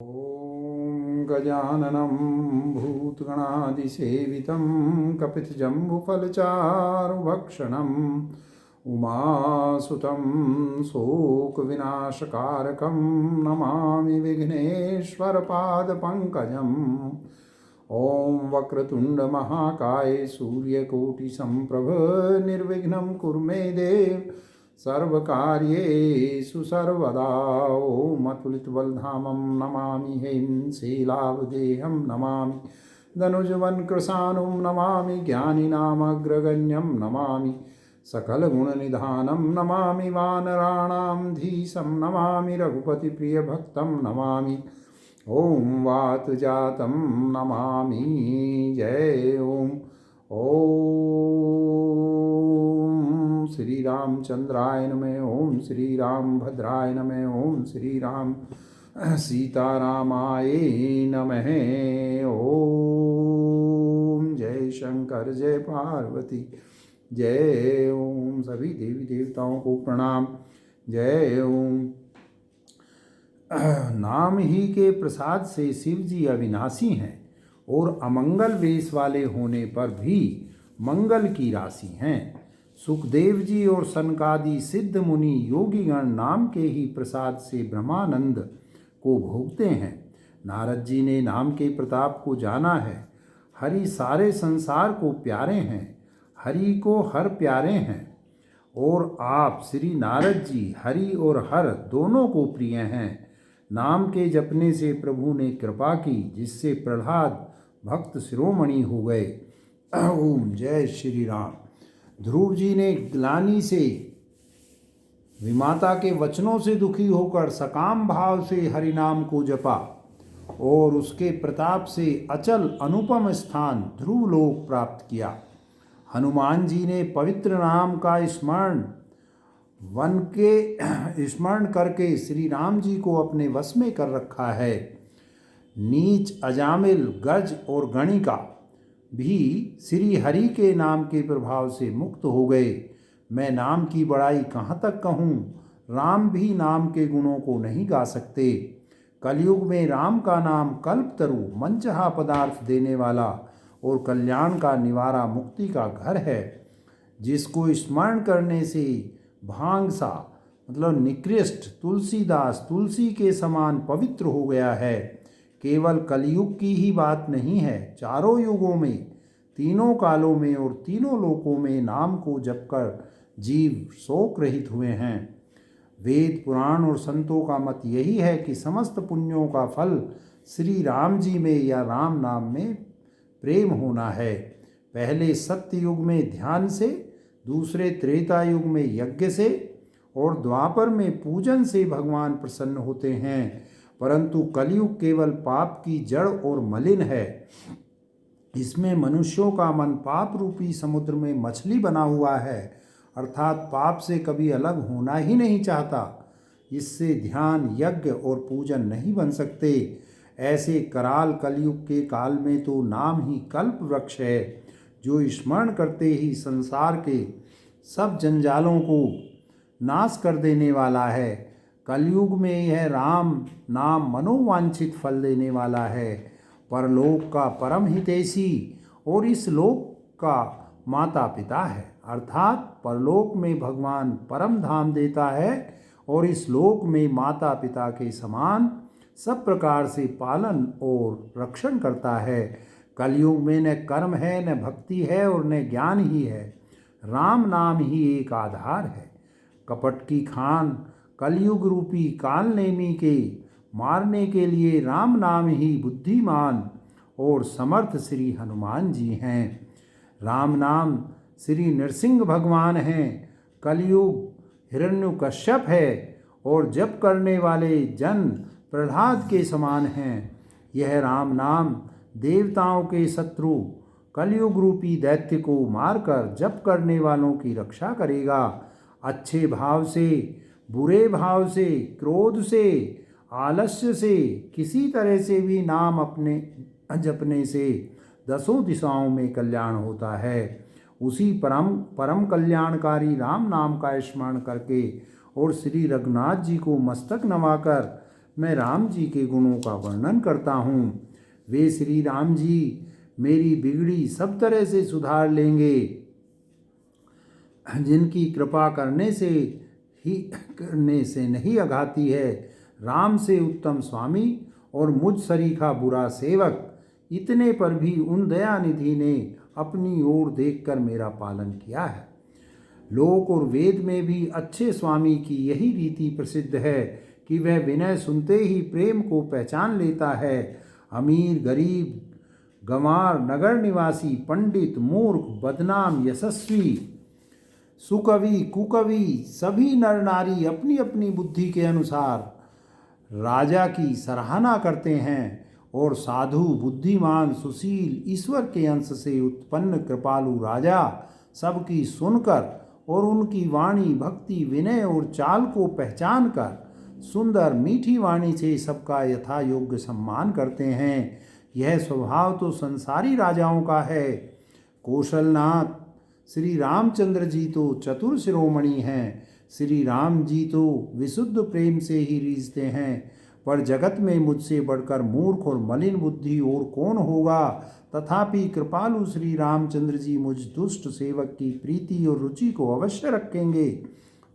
ॐ गजाननं भूतगणादिसेवितं कपितजम्बुफलचारुभक्षणम् उमासुतं शोकविनाशकारकं नमामि विघ्नेश्वरपादपङ्कजम्। ॐ वक्रतुण्डमहाकाय सूर्यकोटिसम्प्रभ निर्विघ्नं कुरु मे देव सर्वकार्येषु सर्वदा। ॐ अतुलितबलधामं नमामि हेमशैलावदेहं नमामि धनुजवनकृशानुं नमामि ज्ञानिनामग्रगण्यं नमामि सकलगुणनिधानं नमामि वानराणां धीशं नमामि रघुपतिप्रियभक्तं नमामि ॐ वातजातं नमामि। जय ओम श्री रामचंद्राय नमः। ओम श्री रामभद्राय नमः। ओम श्री राम सीतारामाय नमः। ओम जय शंकर जय पार्वती जय ओम। सभी देवी देवताओं को प्रणाम। जय ओम। नाम ही के प्रसाद से शिव जी अविनाशी हैं और अमंगल वेश वाले होने पर भी मंगल की राशि हैं। सुखदेव जी और सनकादि सिद्ध मुनि योगीगण नाम के ही प्रसाद से ब्रह्मानंद को भोगते हैं। नारद जी ने नाम के प्रताप को जाना है। हरि सारे संसार को प्यारे हैं, हरि को हर प्यारे हैं। और आप श्री नारद जी हरि और हर दोनों को प्रिय हैं। नाम के जपने से प्रभु ने कृपा की, जिससे प्रहलाद भक्त शिरोमणि हो गए। ओम जय श्री राम। ध्रुव जी ने ग्लानि से विमाता के वचनों से दुखी होकर सकाम भाव से हरिनाम को जपा और उसके प्रताप से अचल अनुपम स्थान ध्रुव लोक प्राप्त किया। हनुमान जी ने पवित्र नाम का स्मरण करके श्री राम जी को अपने वश में कर रखा है। नीच, अजामिल, गज और गणिका भी श्री हरि के नाम के प्रभाव से मुक्त हो गए। मैं नाम की बड़ाई कहाँ तक कहूँ, राम भी नाम के गुणों को नहीं गा सकते। कलयुग में राम का नाम कल्पतरु, मनचाहा पदार्थ देने वाला और कल्याण का निवारा, मुक्ति का घर है। जिसको स्मरण करने से भांग सा मतलब निकृष्ट तुलसीदास तुलसी के समान पवित्र हो गया है। केवल कलयुग की ही बात नहीं है, चारों युगों में, तीनों कालों में और तीनों लोकों में नाम को जपकर जीव शोक रहित हुए हैं। वेद, पुराण और संतों का मत यही है कि समस्त पुण्यों का फल श्री राम जी में या राम नाम में प्रेम होना है। पहले सत्य युग में ध्यान से, दूसरे त्रेता युग में यज्ञ से और द्वापर में पूजन से भगवान प्रसन्न होते हैं। परंतु कलयुग केवल पाप की जड़ और मलिन है। इसमें मनुष्यों का मन पाप रूपी समुद्र में मछली बना हुआ है, अर्थात पाप से कभी अलग होना ही नहीं चाहता। इससे ध्यान, यज्ञ और पूजन नहीं बन सकते। ऐसे कराल कलयुग के काल में तो नाम ही कल्प वृक्ष है, जो स्मरण करते ही संसार के सब जंजालों को नाश कर देने वाला है। कलयुग में यह राम नाम मनोवांछित फल देने वाला है, परलोक का परम हितैषी और इस लोक का माता पिता है। अर्थात परलोक में भगवान परम धाम देता है और इस लोक में माता पिता के समान सब प्रकार से पालन और रक्षण करता है। कलयुग में न कर्म है, न भक्ति है और न ज्ञान ही है। राम नाम ही एक आधार है। कपट की खान कलयुग रूपी कालनेमी के मारने के लिए राम नाम ही बुद्धिमान और समर्थ श्री हनुमान जी हैं। राम नाम श्री नरसिंह भगवान हैं। कलयुग हिरण्यकश्यप है और जप करने वाले जन प्रहलाद के समान हैं। यह राम नाम देवताओं के शत्रु कलयुग रूपी दैत्य को मारकर जप करने वालों की रक्षा करेगा। अच्छे भाव से, बुरे भाव से, क्रोध से, आलस्य से, किसी तरह से भी नाम अपने जपने से दसों दिशाओं में कल्याण होता है। उसी परम कल्याणकारी राम नाम का स्मरण करके और श्री रघुनाथ जी को मस्तक नवाकर मैं राम जी के गुणों का वर्णन करता हूँ। वे श्री राम जी मेरी बिगड़ी सब तरह से सुधार लेंगे, जिनकी कृपा करने से नहीं अघाती है। राम से उत्तम स्वामी और मुझ सरीखा बुरा सेवक, इतने पर भी उन दयानिधि ने अपनी ओर देखकर मेरा पालन किया है। लोक और वेद में भी अच्छे स्वामी की यही रीति प्रसिद्ध है कि वह विनय सुनते ही प्रेम को पहचान लेता है। अमीर गरीब, गंवार, नगर निवासी, पंडित मूर्ख, बदनाम यशस्वी, सुकवि कुकवि, सभी नर नारी अपनी अपनी बुद्धि के अनुसार राजा की सराहना करते हैं। और साधु, बुद्धिमान, सुशील, ईश्वर के अंश से उत्पन्न कृपालु राजा सबकी सुनकर और उनकी वाणी, भक्ति, विनय और चाल को पहचान कर सुंदर मीठी वाणी से सबका यथा योग्य सम्मान करते हैं। यह स्वभाव तो संसारी राजाओं का है। कौशलनाथ श्री रामचंद्र जी तो चतुर शिरोमणि हैं। श्री राम जी तो विशुद्ध प्रेम से ही रीझते हैं। पर जगत में मुझसे बढ़कर मूर्ख और मलिन बुद्धि और कौन होगा। तथापि कृपालु श्री रामचंद्र जी मुझ दुष्ट सेवक की प्रीति और रुचि को अवश्य रखेंगे,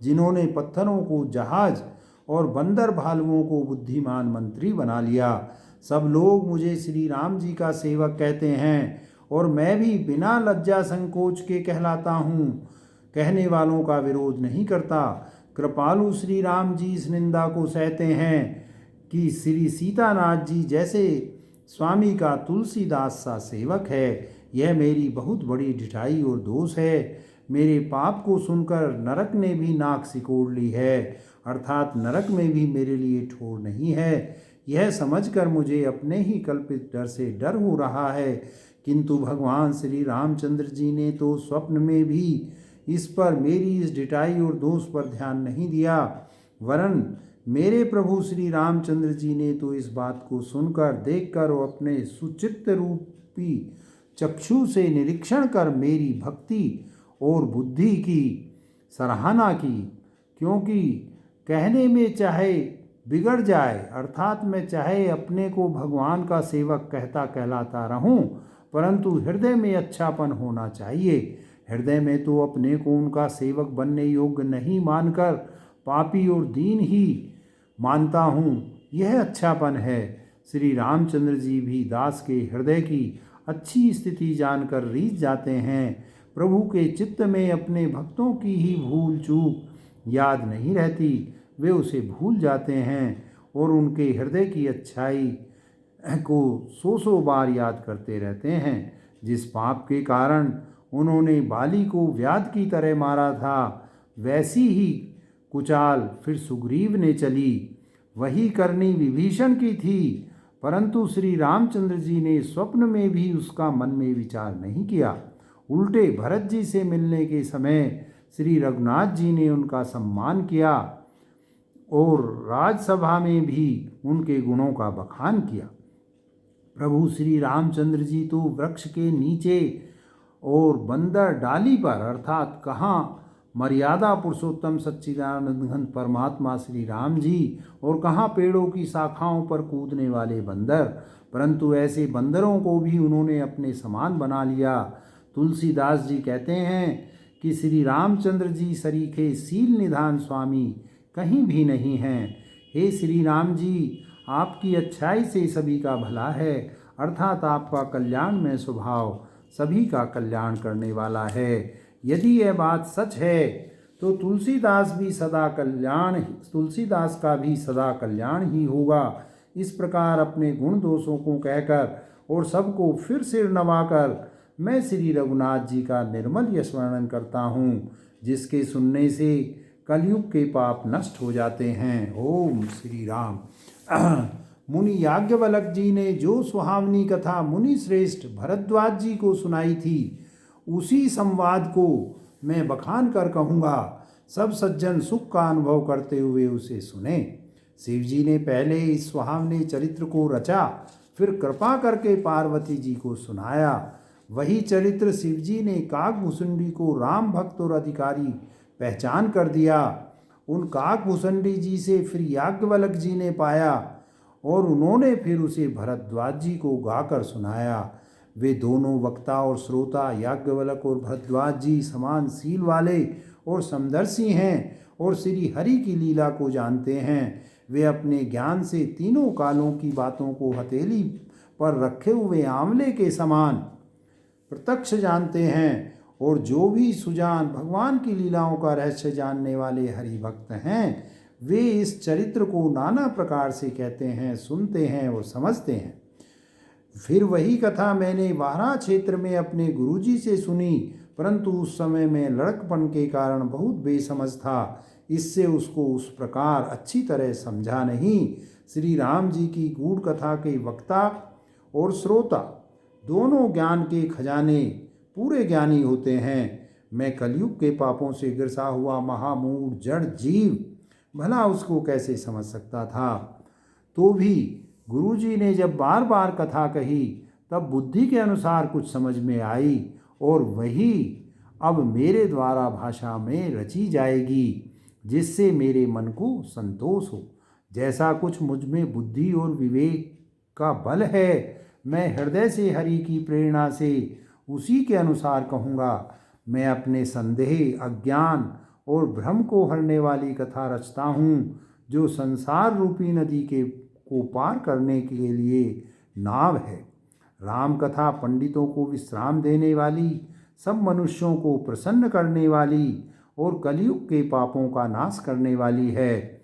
जिन्होंने पत्थरों को जहाज और बंदर भालुओं को बुद्धिमान मंत्री बना लिया। सब लोग मुझे श्री राम जी का सेवक कहते हैं और मैं भी बिना लज्जा संकोच के कहलाता हूँ। कहने वालों का विरोध नहीं करता। कृपालु श्री राम जी इस निंदा को सहते हैं कि श्री सीतानाथ जी जैसे स्वामी का तुलसीदास सा सेवक है। यह मेरी बहुत बड़ी ढिठाई और दोष है। मेरे पाप को सुनकर नरक ने भी नाक सिकोड़ ली है, अर्थात नरक में भी मेरे लिए ठोर नहीं है। यह समझकर मुझे अपने ही कल्पित डर से डर हो रहा है। किंतु भगवान श्री रामचंद्र जी ने तो स्वप्न में भी इस पर, मेरी इस ढिठाई और दोष पर ध्यान नहीं दिया, वरन मेरे प्रभु श्री रामचंद्र जी ने तो इस बात को सुनकर, देखकर और अपने सुचित्त रूपी चक्षु से निरीक्षण कर मेरी भक्ति और बुद्धि की सराहना की। क्योंकि कहने में चाहे बिगड़ जाए, अर्थात मैं चाहे अपने को भगवान का सेवक कहता कहलाता रहूं, परंतु हृदय में अच्छापन होना चाहिए। हृदय में तो अपने को उनका सेवक बनने योग्य नहीं मानकर पापी और दीन ही मानता हूँ। यह अच्छापन है। श्री रामचंद्र जी भी दास के हृदय की अच्छी स्थिति जानकर रीझ जाते हैं। प्रभु के चित्त में अपने भक्तों की ही भूल चूक याद नहीं रहती, वे उसे भूल जाते हैं और उनके हृदय की अच्छाई को सौ बार याद करते रहते हैं। जिस पाप के कारण उन्होंने बाली को व्याध की तरह मारा था, वैसी ही कुचाल फिर सुग्रीव ने चली। वही करनी विभीषण की थी, परंतु श्री रामचंद्र जी ने स्वप्न में भी उसका मन में विचार नहीं किया। उल्टे भरत जी से मिलने के समय श्री रघुनाथ जी ने उनका सम्मान किया और राजसभा में भी उनके गुणों का बखान किया। प्रभु श्री रामचंद्र जी तो वृक्ष के नीचे और बंदर डाली पर, अर्थात कहाँ मर्यादा पुरुषोत्तम सच्चिदानंद घन परमात्मा श्री राम जी और कहाँ पेड़ों की शाखाओं पर कूदने वाले बंदर, परंतु ऐसे बंदरों को भी उन्होंने अपने समान बना लिया। तुलसीदास जी कहते हैं कि श्री रामचंद्र जी सरीखे सील निधान स्वामी कहीं भी नहीं हैं। हे श्री राम जी, आपकी अच्छाई से सभी का भला है, अर्थात आपका कल्याणमय स्वभाव सभी का कल्याण करने वाला है। यदि यह बात सच है तो तुलसीदास का भी सदा कल्याण ही होगा। इस प्रकार अपने गुण दोषों को कहकर और सबको फिर सिर नवाकर मैं श्री रघुनाथ जी का निर्मल यश वर्णन करता हूँ, जिसके सुनने से कलयुग के पाप नष्ट हो जाते हैं। ओम श्री राम। मुनि याज्ञवल्क्य जी ने जो सुहावनी कथा मुनि श्रेष्ठ भरद्वाज जी को सुनाई थी, उसी संवाद को मैं बखान कर कहूँगा। सब सज्जन सुख का अनुभव करते हुए उसे सुने। शिव जी ने पहले इस सुहावने चरित्र को रचा, फिर कृपा करके पार्वती जी को सुनाया। वही चरित्र शिव जी ने काकभूषुंडी को राम भक्त और अधिकारी पहचान कर दिया। उन काकभूषुंडी जी से फिर याज्ञवल्क्य जी ने पाया और उन्होंने फिर उसे भरद्वाज जी को गाकर सुनाया। वे दोनों वक्ता और श्रोता याज्ञवल्क और भरद्वाज जी समान सील वाले और समदर्शी हैं और श्री हरि की लीला को जानते हैं। वे अपने ज्ञान से तीनों कालों की बातों को हथेली पर रखे हुए आंवले के समान प्रत्यक्ष जानते हैं। और जो भी सुजान भगवान की लीलाओं का रहस्य जानने वाले हरि भक्त हैं, वे इस चरित्र को नाना प्रकार से कहते हैं, सुनते हैं और समझते हैं। फिर वही कथा मैंने वारा क्षेत्र में अपने गुरुजी से सुनी, परंतु उस समय मैं लड़कपन के कारण बहुत बेसमझ था, इससे उसको उस प्रकार अच्छी तरह समझा नहीं। श्री राम जी की गूढ़ कथा के वक्ता और श्रोता दोनों ज्ञान के खजाने पूरे ज्ञानी होते हैं। मैं कलयुग के पापों से गिरसा हुआ महामूढ़ जड़ जीव भला उसको कैसे समझ सकता था। तो भी गुरुजी ने जब बार बार कथा कही तब बुद्धि के अनुसार कुछ समझ में आई और वही अब मेरे द्वारा भाषा में रची जाएगी, जिससे मेरे मन को संतोष हो। जैसा कुछ मुझ में बुद्धि और विवेक का बल है, मैं हृदय से हरि की प्रेरणा से उसी के अनुसार कहूँगा। मैं अपने संदेह, अज्ञान और भ्रम को हरने वाली कथा रचता हूँ, जो संसार रूपी नदी को पार करने के लिए नाव है। राम कथा पंडितों को विश्राम देने वाली, सब मनुष्यों को प्रसन्न करने वाली और कलयुग के पापों का नाश करने वाली है।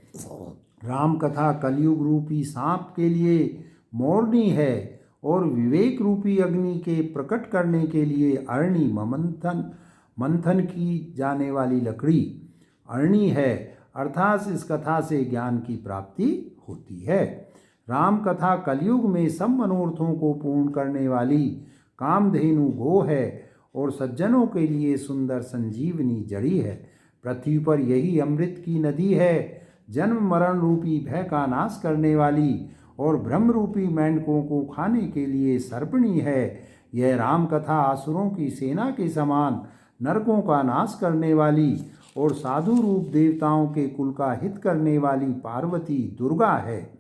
राम कथा कलयुग रूपी सांप के लिए मोरनी है और विवेक रूपी अग्नि के प्रकट करने के लिए अरणी मंथन की जाने वाली लकड़ी अरणी है, अर्थात इस कथा से ज्ञान की प्राप्ति होती है। राम कथा कलयुग में सब मनोरथों को पूर्ण करने वाली कामधेनु गो है और सज्जनों के लिए सुंदर संजीवनी जड़ी है। पृथ्वी पर यही अमृत की नदी है, जन्म मरण रूपी भय का नाश करने वाली और ब्रह्म रूपी मेंढकों को खाने के लिए सर्पणी है। यह राम कथा असुरों की सेना के समान नरकों का नाश करने वाली और साधु रूप देवताओं के कुल का हित करने वाली पार्वती दुर्गा है।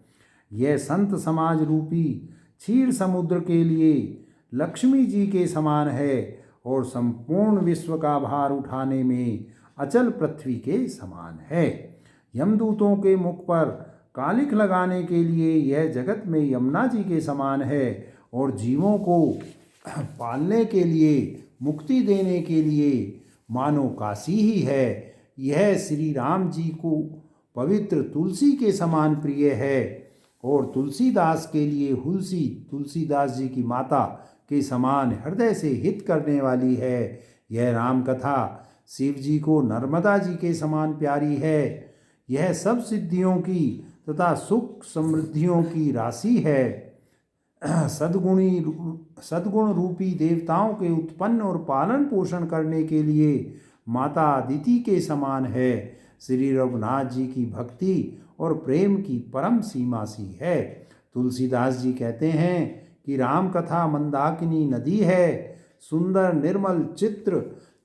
यह संत समाज रूपी क्षीर समुद्र के लिए लक्ष्मी जी के समान है और संपूर्ण विश्व का भार उठाने में अचल पृथ्वी के समान है। यमदूतों के मुख पर कालिख लगाने के लिए यह जगत में यमुना जी के समान है और जीवों को पालने के लिए, मुक्ति देने के लिए मानो काशी ही है। यह श्री राम जी को पवित्र तुलसी के समान प्रिय है और तुलसीदास के लिए हुलसी तुलसीदास जी की माता के समान हृदय से हित करने वाली है। यह राम कथा शिव जी को नर्मदा जी के समान प्यारी है। यह सब सिद्धियों की तथा सुख समृद्धियों की राशि है। सद्गुण रूपी देवताओं के उत्पन्न और पालन पोषण करने के लिए माता अदिति के समान है। श्री रघुनाथ जी की भक्ति और प्रेम की परम सीमा सी है। तुलसीदास जी कहते हैं कि राम कथा मंदाकिनी नदी है, सुंदर निर्मल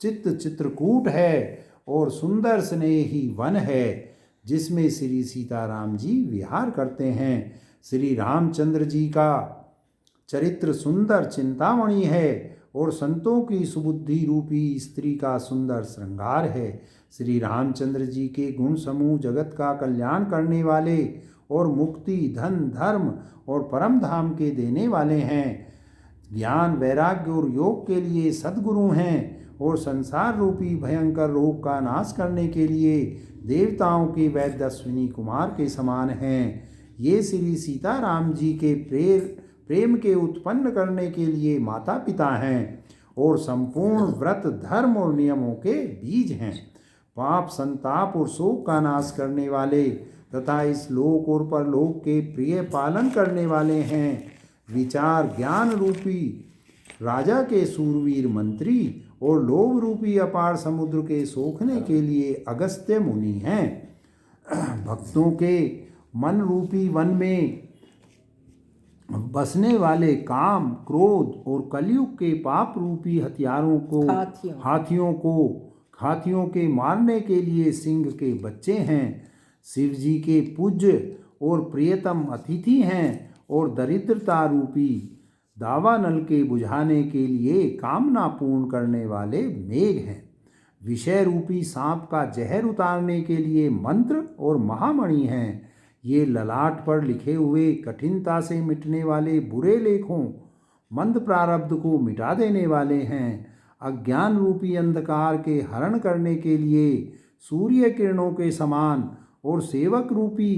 चित्रकूट है और सुंदर स्नेही वन है, जिसमें श्री सीताराम जी विहार करते हैं। श्री रामचंद्र जी का चरित्र सुंदर चिंतामणि है और संतों की सुबुद्धि रूपी स्त्री का सुंदर श्रृंगार है। श्री रामचंद्र जी के गुण समूह जगत का कल्याण करने वाले और मुक्ति, धन, धर्म और परम धाम के देने वाले हैं। ज्ञान, वैराग्य और योग के लिए सद्गुरु हैं और संसार रूपी भयंकर रोग का नाश करने के लिए देवताओं के वैद्य अश्विनी कुमार के समान हैं। ये श्री सीताराम जी के प्रेम के उत्पन्न करने के लिए माता पिता हैं और संपूर्ण व्रत, धर्म और नियमों के बीज हैं। पाप, संताप और शोक का नाश करने वाले तथा इस लोक और परलोक के प्रिय पालन करने वाले हैं। विचार ज्ञान रूपी राजा के सूरवीर मंत्री और लोभ रूपी अपार समुद्र के सोखने के लिए अगस्त्य मुनि हैं। भक्तों के मन रूपी वन में बसने वाले काम, क्रोध और कलयुग के पाप रूपी हथियारों को हाथियों के मारने के लिए सिंह के बच्चे हैं। शिव जी के पूज्य और प्रियतम अतिथि हैं और दरिद्रता रूपी दावानल के बुझाने के लिए कामना पूर्ण करने वाले मेघ हैं। विषय रूपी सांप का जहर उतारने के लिए मंत्र और महामणि हैं। ये ललाट पर लिखे हुए कठिनता से मिटने वाले बुरे लेखों मंद प्रारब्ध को मिटा देने वाले हैं। अज्ञान रूपी अंधकार के हरण करने के लिए सूर्य किरणों के समान और सेवक रूपी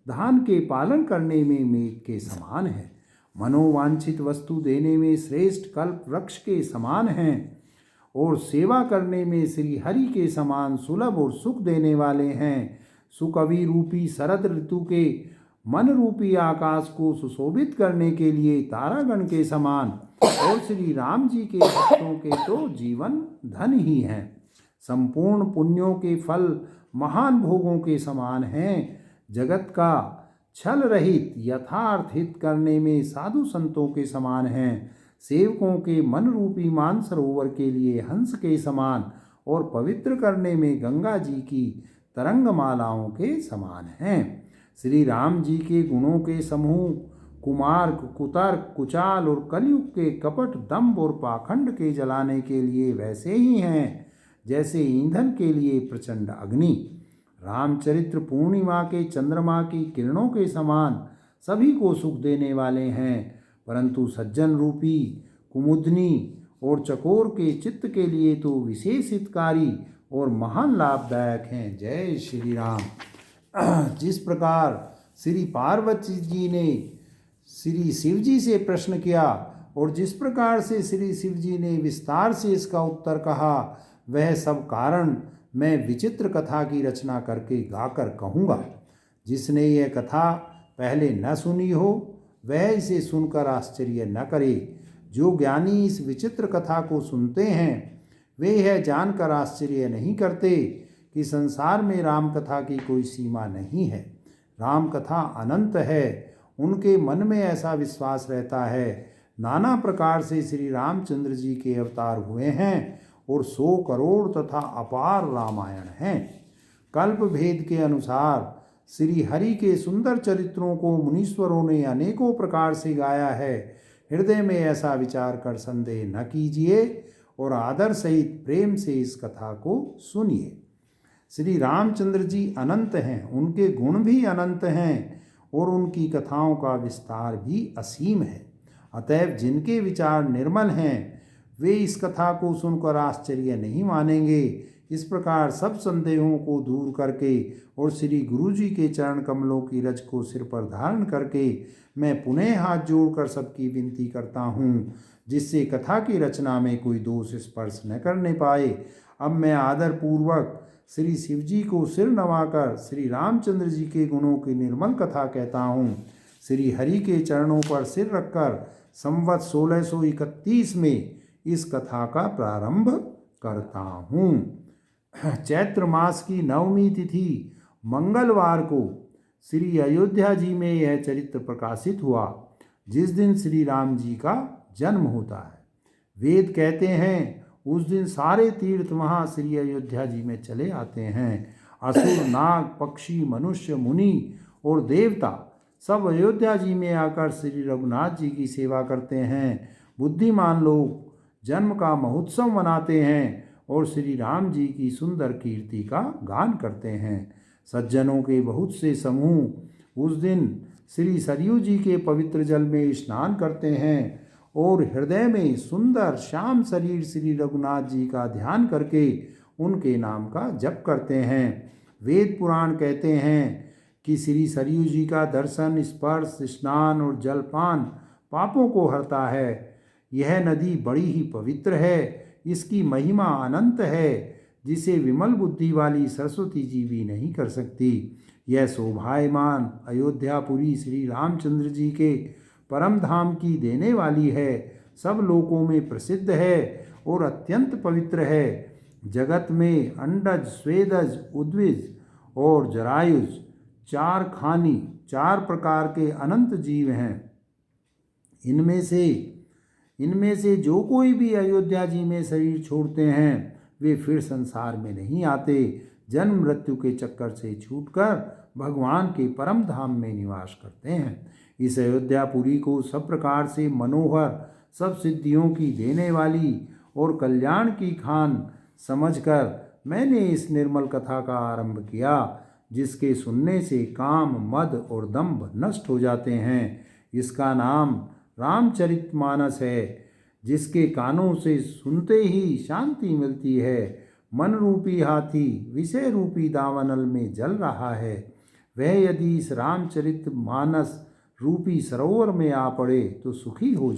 धान के पालन करने में मेघ के समान है। मनोवांछित वस्तु देने में श्रेष्ठ कल्प वृक्ष के समान हैं और सेवा करने में श्री हरि के समान सुलभ और सुख देने वाले हैं। सुकवि रूपी शरद ऋतु के मन रूपी आकाश को सुशोभित करने के लिए तारागण के समान और श्री राम जी के भक्तों के तो जीवन धन ही हैं। संपूर्ण पुण्यों के फल महान भोगों के समान हैं। जगत का छल रहित यथार्थ हित करने में साधु संतों के समान हैं। सेवकों के मन रूपी मानसरोवर के लिए हंस के समान और पवित्र करने में गंगा जी की तरंगमालाओं के समान हैं। श्री राम जी के गुणों के समूह कुमार्ग, कुतर्क, कुचाल और कलयुग के कपट, दंभ और पाखंड के जलाने के लिए वैसे ही हैं जैसे ईंधन के लिए प्रचंड अग्नि। रामचरित्र पूर्णिमा के चंद्रमा की किरणों के समान सभी को सुख देने वाले हैं, परंतु सज्जन रूपी कुमुदनी और चकोर के चित्त के लिए तो विशेष हितकारी और महान लाभदायक हैं। जय श्री राम। जिस प्रकार श्री पार्वती जी ने श्री शिव जी से प्रश्न किया और जिस प्रकार से श्री शिव जी ने विस्तार से इसका उत्तर कहा, वह सब कारण मैं विचित्र कथा की रचना करके गाकर कहूँगा। जिसने यह कथा पहले न सुनी हो वह इसे सुनकर आश्चर्य न करे। जो ज्ञानी इस विचित्र कथा को सुनते हैं वे यह जानकर आश्चर्य नहीं करते कि संसार में राम कथा की कोई सीमा नहीं है। राम कथा अनंत है। उनके मन में ऐसा विश्वास रहता है नाना प्रकार से श्री रामचंद्र जी के अवतार हुए हैं और 100 करोड़ तथा अपार रामायण हैं। कल्प भेद के अनुसार श्री हरि के सुंदर चरित्रों को मुनीश्वरों ने अनेकों प्रकार से गाया है। हृदय में ऐसा विचार कर संदेह न कीजिए और आदर सहित प्रेम से इस कथा को सुनिए। श्री रामचंद्र जी अनंत हैं, उनके गुण भी अनंत हैं और उनकी कथाओं का विस्तार भी असीम है। अतएव जिनके विचार निर्मल हैं वे इस कथा को सुनकर आश्चर्य नहीं मानेंगे। इस प्रकार सब संदेहों को दूर करके और श्री गुरु जी के चरण कमलों की रज को सिर पर धारण करके मैं पुनः हाथ जोड़कर सबकी विनती करता हूँ, जिससे कथा की रचना में कोई दोष स्पर्श न करने पाए। अब मैं आदर पूर्वक श्री शिव जी को सिर नवाकर श्री रामचंद्र जी के गुणों की निर्मल कथा कहता हूँ। श्री हरि के चरणों पर सिर रखकर संवत 1631 में इस कथा का प्रारंभ करता हूँ। चैत्र मास की नवमी तिथि मंगलवार को श्री अयोध्या जी में यह चरित्र प्रकाशित हुआ, जिस दिन श्री राम जी का जन्म होता है। वेद कहते हैं उस दिन सारे तीर्थ वहाँ श्री अयोध्या जी में चले आते हैं। असुर, नाग, पक्षी, मनुष्य, मुनि और देवता सब अयोध्या जी में आकर श्री रघुनाथ जी की सेवा करते हैं। बुद्धिमान लोग जन्म का महोत्सव मनाते हैं और श्री राम जी की सुंदर कीर्ति का गान करते हैं। सज्जनों के बहुत से समूह उस दिन श्री सरयू जी के पवित्र जल में स्नान करते हैं और हृदय में सुंदर श्याम शरीर श्री रघुनाथ जी का ध्यान करके उनके नाम का जप करते हैं। वेद पुराण कहते हैं कि श्री सरयू जी का दर्शन, स्पर्श, स्नान और जलपान पापों को हरता है। यह नदी बड़ी ही पवित्र है। इसकी महिमा अनंत है, जिसे विमल बुद्धि वाली सरस्वती जी भी नहीं कर सकती। यह शोभायमान अयोध्यापुरी श्री रामचंद्र जी के परम धाम की देने वाली है। सब लोकों में प्रसिद्ध है और अत्यंत पवित्र है। जगत में अंडज, स्वेदज, उद्विज और जरायुज 4 खानी 4 प्रकार के अनंत जीव हैं। इनमें से जो कोई भी अयोध्या जी में शरीर छोड़ते हैं वे फिर संसार में नहीं आते। जन्म मृत्यु के चक्कर से छूटकर भगवान के परम धाम में निवास करते हैं। इस अयोध्यापुरी को सब प्रकार से मनोहर, सब सिद्धियों की देने वाली और कल्याण की खान समझकर मैंने इस निर्मल कथा का आरंभ किया, जिसके सुनने से काम, मद और दंभ नष्ट हो जाते हैं। इसका नाम रामचरितमानस है, जिसके कानों से सुनते ही शांति मिलती है। मन रूपी हाथी विषय रूपी दावानल में जल रहा है, वह यदि इस रामचरितमानस रूपी सरोवर में आ पड़े तो सुखी हो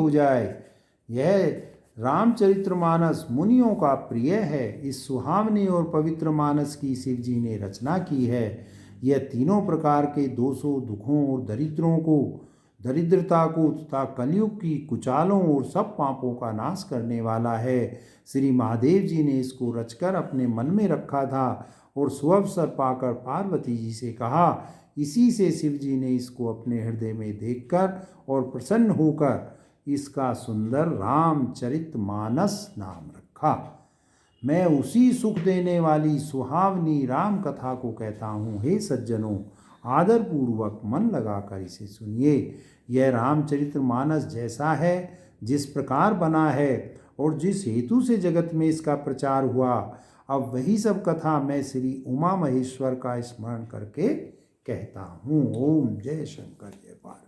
जाए। यह रामचरितमानस मुनियों का प्रिय है। इस सुहावने और पवित्र मानस की शिव जी ने रचना की है। यह तीनों प्रकार के दोषों, दुखों और दरिद्रता को तथा कलयुग की कुचालों और सब पापों का नाश करने वाला है। श्री महादेव जी ने इसको रचकर अपने मन में रखा था और सुअवसर पाकर पार्वती जी से कहा। इसी से शिव जी ने इसको अपने हृदय में देखकर और प्रसन्न होकर इसका सुंदर रामचरितमानस नाम रखा। मैं उसी सुख देने वाली सुहावनी राम कथा को कहता हूँ। हे सज्जनों, आदरपूर्वक मन लगाकर इसे सुनिए। यह रामचरितमानस जैसा है, जिस प्रकार बना है और जिस हेतु से जगत में इसका प्रचार हुआ, अब वही सब कथा मैं श्री उमा महेश्वर का स्मरण करके कहता हूँ। ओम जय शंकर जय पार्वती।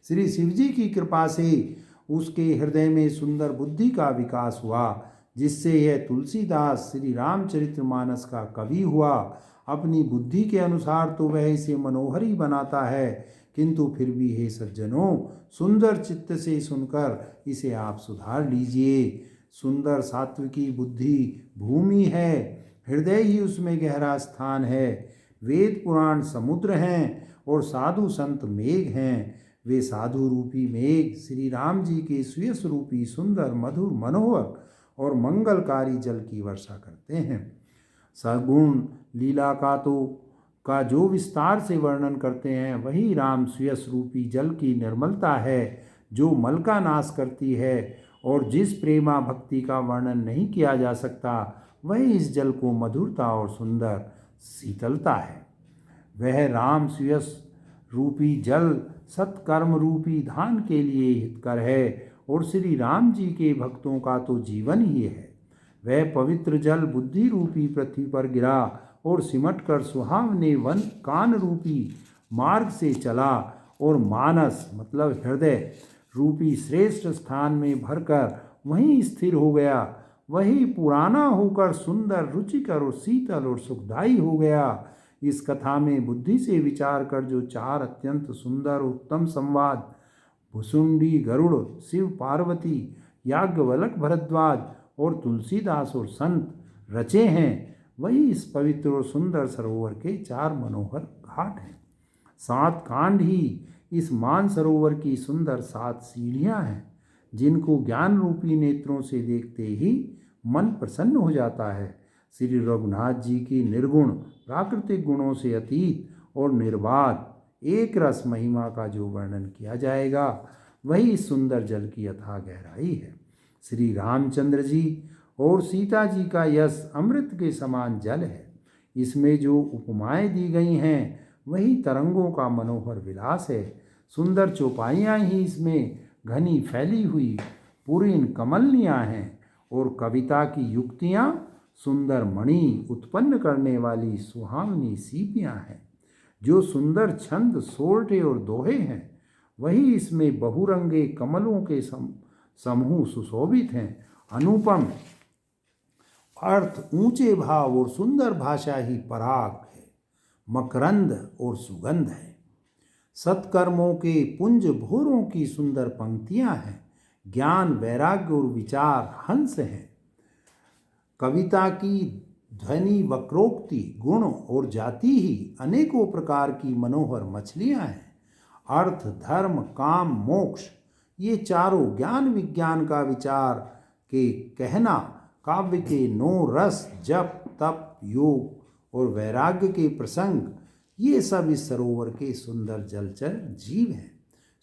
श्री शिव जी की कृपा से उसके हृदय में सुंदर बुद्धि का विकास हुआ, जिससे यह तुलसीदास श्री रामचरितमानस का कवि हुआ। अपनी बुद्धि के अनुसार तो वह इसे मनोहर ही बनाता है, किंतु फिर भी हे सज्जनों, सुंदर चित्त से सुनकर इसे आप सुधार लीजिए। सुंदर सात्विकी बुद्धि भूमि है, हृदय ही उसमें गहरा स्थान है। वेद पुराण समुद्र हैं और साधु संत मेघ हैं। वे साधु रूपी मेघ श्री राम जी के सुयस रूपी सुंदर, मधुर, मनोहर और मंगलकारी जल की वर्षा करते हैं। सगुण लीला का जो विस्तार से वर्णन करते हैं, वही राम सुयस रूपी जल की निर्मलता है, जो मल का नाश करती है। और जिस प्रेमा भक्ति का वर्णन नहीं किया जा सकता, वही इस जल को मधुरता और सुंदर शीतलता है। वह राम सुयस रूपी जल सत्कर्म रूपी धान के लिए हितकर है और श्री राम जी के भक्तों का तो जीवन ही है। वह पवित्र जल बुद्धि रूपी पृथ्वी पर गिरा और सिमट कर सुहावने वन कान रूपी मार्ग से चला और मानस मतलब हृदय रूपी श्रेष्ठ स्थान में भरकर वहीं स्थिर हो गया। वही पुराना होकर सुंदर, रुचिकर और शीतल और सुखदायी हो गया। इस कथा में बुद्धि से विचार कर जो चार अत्यंत सुंदर उत्तम संवाद भुसुंडी गरुड़, शिव पार्वती, याज्ञवल्क भरद्वाज और तुलसीदास और संत रचे हैं, वही इस पवित्र और सुंदर सरोवर के चार मनोहर घाट हैं। 7 कांड ही इस मान सरोवर की सुंदर 7 सीढ़ियां हैं, जिनको ज्ञान रूपी नेत्रों से देखते ही मन प्रसन्न हो जाता है। श्री रघुनाथ जी की निर्गुण प्राकृतिक गुणों से अतीत और निर्बाध एक रस महिमा का जो वर्णन किया जाएगा, वही इस सुंदर जल की अथाह गहराई है। श्री रामचंद्र जी और सीता जी का यश अमृत के समान जल है। इसमें जो उपमाएं दी गई हैं, वही तरंगों का मनोहर विलास है। सुंदर चौपाइयाँ ही इसमें घनी फैली हुई पूरीन कमलनियाँ हैं और कविता की युक्तियाँ सुंदर मणि उत्पन्न करने वाली सुहावनी सीपियाँ हैं। जो सुंदर छंद, सोरठे और दोहे हैं, वही इसमें बहुरंगे कमलों के समूह सुशोभित हैं। अनुपम अर्थ, ऊंचे भाव और सुंदर भाषा ही पराग है, मकरंद और सुगंध है। सत्कर्मों के पुंज भोरों की सुंदर पंक्तियां हैं। ज्ञान, वैराग्य और विचार हंस हैं। कविता की ध्वनि, वक्रोक्ति, गुण और जाति ही अनेकों प्रकार की मनोहर मछलियां हैं। अर्थ, धर्म, काम, मोक्ष ये चारों ज्ञान विज्ञान का विचार के कहना, काव्य के 9 रस, जप, तप, योग और वैराग्य के प्रसंग, ये सब इस सरोवर के सुंदर जलचर जीव हैं।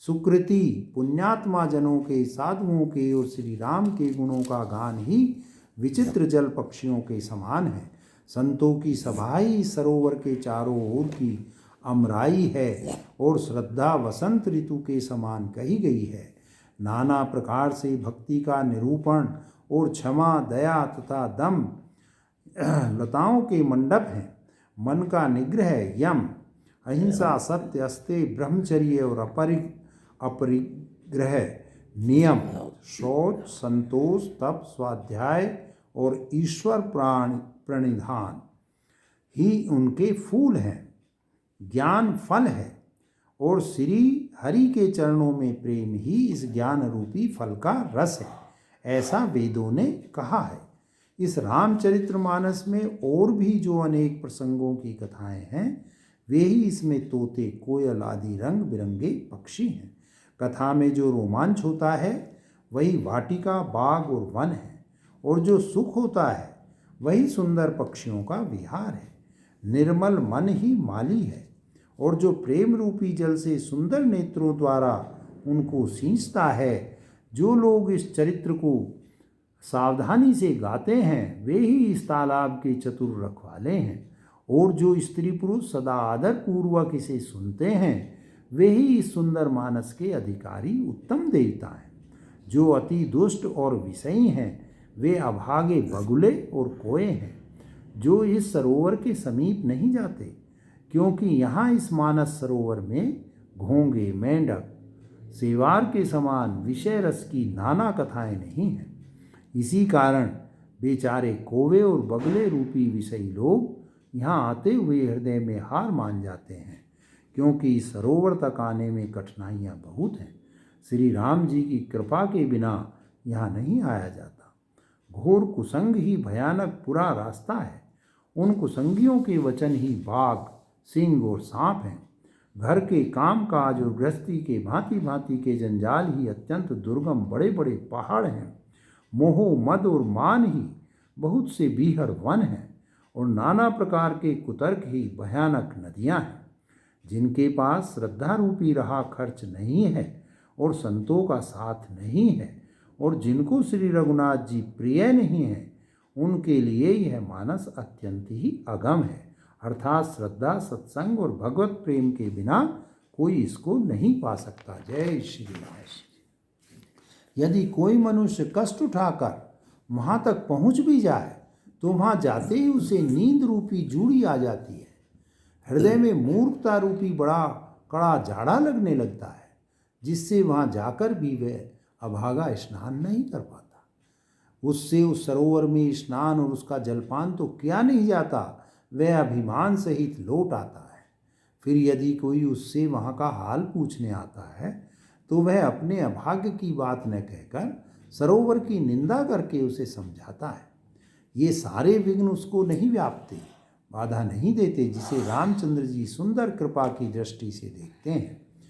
सुकृति, पुण्यात्मा जनों के, साधुओं के और श्री राम के गुणों का गान ही विचित्र जल पक्षियों के समान है। संतों की सभा ही सरोवर के चारों ओर की अमराई है और श्रद्धा वसंत ऋतु के समान कही गई है। नाना प्रकार से भक्ति का निरूपण और क्षमा, दया तथा दम लताओं के मंडप हैं। मन का निग्रह यम, अहिंसा, सत्य, अस्तेय, ब्रह्मचर्य और अपरिग्रह नियम, शौच, संतोष, तप, स्वाध्याय और ईश्वर प्रणिधान ही उनके फूल हैं। ज्ञान फल है और श्री हरि के चरणों में प्रेम ही इस ज्ञान रूपी फल का रस है, ऐसा वेदों ने कहा है। इस रामचरितमानस में और भी जो अनेक प्रसंगों की कथाएं हैं, वे ही इसमें तोते, कोयल आदि रंग बिरंगे पक्षी हैं। कथा में जो रोमांच होता है वही वाटिका, बाग और वन है, और जो सुख होता है वही सुंदर पक्षियों का विहार है। निर्मल मन ही माली है, और जो प्रेम रूपी जल से सुंदर नेत्रों द्वारा उनको सींचता है। जो लोग इस चरित्र को सावधानी से गाते हैं वे ही इस तालाब के चतुर रखवाले हैं, और जो स्त्री पुरुष सदा आदर पूर्वक इसे सुनते हैं वे ही इस सुंदर मानस के अधिकारी उत्तम देवता हैं। जो अति दुष्ट और विषयी हैं वे अभागे बगुले और कोए हैं, जो इस सरोवर के समीप नहीं जाते, क्योंकि यहाँ इस मानस सरोवर में घोंगे, मेंढक, सेवार के समान विषय रस की नाना कथाएं नहीं हैं। इसी कारण बेचारे कौवे और बगले रूपी विषयी लोग यहाँ आते हुए हृदय में हार मान जाते हैं, क्योंकि इस सरोवर तक आने में कठिनाइयाँ बहुत हैं। श्री राम जी की कृपा के बिना यहाँ नहीं आया जाता। घोर कुसंग ही भयानक बुरा रास्ता है। उन कुसंगियों के वचन ही बाघ, सिंह और सांप हैं। घर के काम काज और गृहस्थी के भांति भांति के जंजाल ही अत्यंत दुर्गम बड़े बड़े पहाड़ हैं। मोह, मद और मान ही बहुत से बीहड़ वन हैं, और नाना प्रकार के कुतर्क ही भयानक नदियाँ हैं। जिनके पास श्रद्धा रूपी रहा खर्च नहीं है और संतों का साथ नहीं है, और जिनको श्री रघुनाथ जी प्रिय नहीं है, उनके लिए यह मानस अत्यंत ही अगम है। अर्थात श्रद्धा, सत्संग और भगवत प्रेम के बिना कोई इसको नहीं पा सकता। जय श्री राम। यदि कोई मनुष्य कष्ट उठाकर वहाँ तक पहुँच भी जाए तो वहाँ जाते ही उसे नींद रूपी जूड़ी आ जाती है। हृदय में मूर्खता रूपी बड़ा कड़ा जाड़ा लगने लगता है, जिससे वहाँ जाकर भी वह अभागा स्नान नहीं कर पाता। उससे उस सरोवर में स्नान और उसका जलपान तो किया नहीं जाता, वह अभिमान सहित लौट आता है। फिर यदि कोई उससे वहाँ का हाल पूछने आता है तो वह अपने अभाग्य की बात न कहकर सरोवर की निंदा करके उसे समझाता है। ये सारे विघ्न उसको नहीं व्यापते, बाधा नहीं देते, जिसे रामचंद्र जी सुंदर कृपा की दृष्टि से देखते हैं।